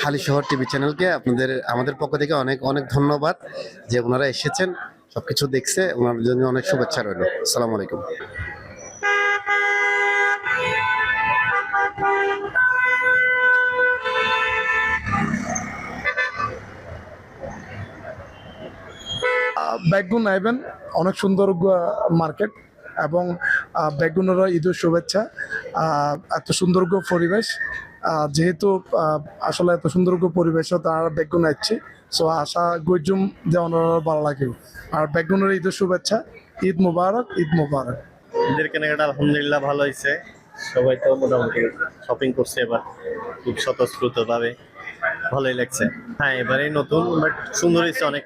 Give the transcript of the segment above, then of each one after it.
Halisahar TV চ্যানেলকে আমাদের পক্ষ থেকে অনেক অনেক ধন্যবাদ যে ওনারা এসেছেন, সবকিছু দেখছে, ওনার জন্য অনেক শুভেচ্ছা রইল। আসসালামু আলাইকুম। বেগুন আইবেন, অনেক সুন্দর মার্কেট এবং বেগুনের ঈদের শুভেচ্ছা। এত সুন্দর পরিবেশ, যেহেতু আসলে এত সুন্দর পরিবেশ তারা বেগুন আসছে, সো আশা গজুম যে ওনারা ভালো লাগে। আর বেগুনের ঈদের শুভেচ্ছা। ঈদ মুবারক, ঈদ মুবারক। ঈদের কেনাকাটা আলহামদুলিল্লাহ ভালো হয়েছে। সবাই তো মোটামুটি শপিং করছে এবার খুব স্বতঃস্ফূর্ত ভাবে, ভালোই লাগছে। হ্যাঁ, এবারে নতুন বাট সুন্দর হয়েছে, অনেক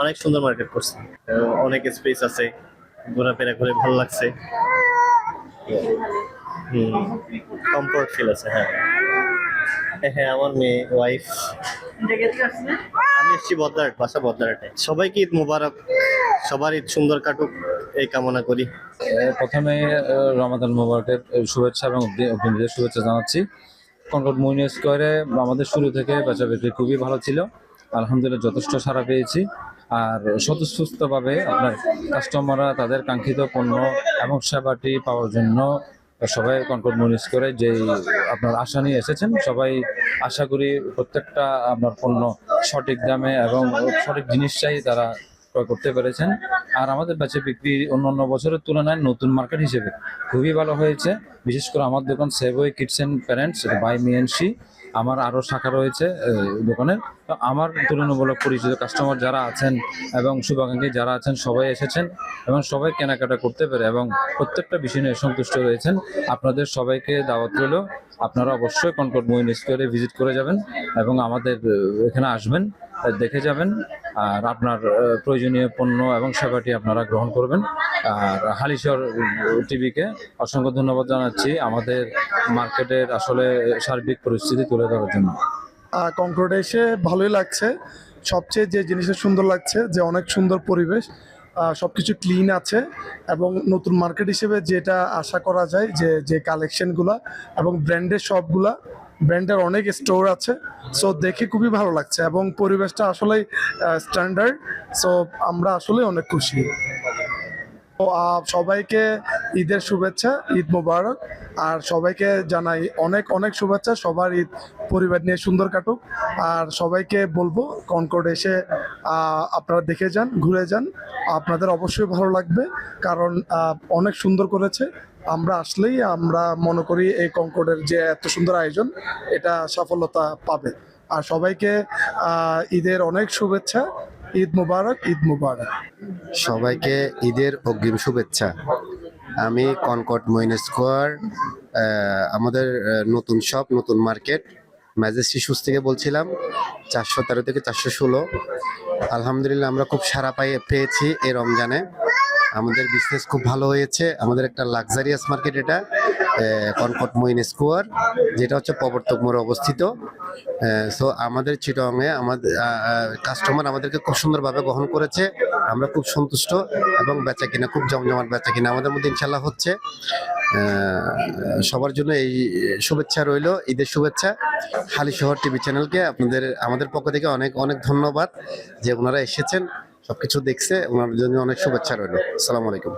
অনেক সুন্দর মার্কেট করছে, অনেক স্পেস আছে, ঘোরাফেরা করে ভালো লাগছে। কমফোর্ট ফিল আছে। হ্যাঁ হ্যাঁ, আমার মেয়ে, ওয়াইফ। আমি এসেছি বদ্দারহাট, বাসা বদ্দারহাটে। সবাইকে ঈদ মুবারক, সবার ঈদ সুন্দর কাটুক এই কামনা করি। প্রথমে রমাদান মুবারকের শুভেচ্ছা এবং অগ্রিম শুভেচ্ছা জানাচ্ছি। কনকর্ড মুইন স্কোয়ারে আমাদের শুরু থেকে বেচা বিক্রি খুবই ভালো ছিল, আলহামদুলিল্লাহ যথেষ্ট সাড়া পেয়েছি। আর স্বতঃস্ফূর্তভাবে আপনার কাস্টমাররা তাদের কাঙ্ক্ষিত পণ্য এবং সেবাটি পাওয়ার জন্য সবাই কনকর্ড মুইন স্কোয়ারে যেই আপনার আশা নিয়ে এসেছেন, সবাই আশা করি প্রত্যেকটা আপনার পণ্য সঠিক দামে এবং সঠিক জিনিস চাই তারা ক্রয় করতে পেরেছেন। আর আমাদের বেচা বিক্রি অন্যান্য বছরের তুলনায় নতুন মার্কেট হিসেবে খুবই ভালো হয়েছে। বিশেষ করে আমার দোকান সেভওয়ে কিডস অ্যান্ড প্যারেন্টস বাই মিএনসি, আমার আরও শাখা রয়েছে দোকানের। তো আমার তুলনামূলক পরিচিত কাস্টমার যারা আছেন এবং শুভাকাঙ্ক্ষী যারা আছেন সবাই এসেছেন এবং সবাই কেনাকাটা করতে পেরে এবং প্রত্যেকটা বিষয় নিয়ে সন্তুষ্ট রয়েছেন। আপনাদের সবাইকে দাওয়াত রইল, আপনারা অবশ্যই কনকর্ড মুইন স্কোয়ারে ভিজিট করে যাবেন এবং আমাদের এখানে আসবেন, দেখে যাবেন আর আপনার প্রয়োজনীয় পণ্য এবং সেবাটি আপনারা গ্রহণ করবেন। আর হালিশহর টিভিকে অসংখ্য ধন্যবাদ জানাচ্ছি আমাদের মার্কেটের আসলে সার্বিক পরিস্থিতি তুলে ধরার জন্য। কনকর্ডে এসে ভালোই লাগছে। সবচেয়ে যে জিনিসটা সুন্দর লাগছে যে অনেক সুন্দর পরিবেশ, সব কিছু ক্লিন আছে এবং নতুন মার্কেট হিসেবে যেটা আশা করা যায় যে কালেকশনগুলা এবং ব্র্যান্ডের সবগুলা, ব্র্যান্ডের অনেক স্টোর আছে। সো দেখে খুবই ভালো লাগছে এবং পরিবেশটা আসলেই স্ট্যান্ডার্ড। সো আমরা আসলে অনেক খুশি। তো সবাইকে ঈদের শুভেচ্ছা, ঈদ মুবারক। আর সবাইকে জানাই অনেক অনেক শুভেচ্ছা, সবার ঈদ পরিবার নিয়ে সুন্দর কাটুক। আর সবাইকে বলবো কনকর্ড এসে আপনারা দেখে যান, ঘুরে যান, আপনাদের অবশ্যই ভালো লাগবে কারণ অনেক সুন্দর করেছে। আমরা আসলেই আমরা মনে করি এই কনকর্ডের যে এত সুন্দর আয়োজন এটা সফলতা পাবে। আর সবাইকে ঈদের অনেক শুভেচ্ছা। ঈদ মুবারক, ঈদ মুবারক। সবাইকে ঈদের অগ্রিম শুভেচ্ছা। আমি কনকর্ড মুইন স্কোয়ার আমাদের নতুন শপ, নতুন মার্কেট ম্যাজেস্টি শুজ থেকে বলছিলাম, 413 থেকে 416। আলহামদুলিল্লাহ আমরা খুব সাড়া পেয়েছি এই রমজানে, আমাদের বিজনেস খুব ভালো হয়েছে। আমাদের একটা লাক্সারিয়াস মার্কেট এটা, কনকর্ড মুইন স্কোয়ার, যেটা হচ্ছে প্রবর্তক মোড়ে অবস্থিত। সো আমাদের চিটংয়ে আমাদের কাস্টমার আমাদেরকে খুব সুন্দরভাবে গ্রহণ করেছে, আমরা খুব সন্তুষ্ট এবং বেচা কিনা খুব জমজমাট বেচা কিনা আমাদের মধ্যে ইনশাল্লাহ হচ্ছে। সবার জন্য এই শুভেচ্ছা রইল, ঈদের শুভেচ্ছা। হালিশহর টিভি চ্যানেলকে আমাদের পক্ষ থেকে অনেক অনেক ধন্যবাদ যে ওনারা এসেছেন, সবকিছু দেখছে, ওনার জন্য অনেক শুভেচ্ছা রইল। আসসালামু আলাইকুম।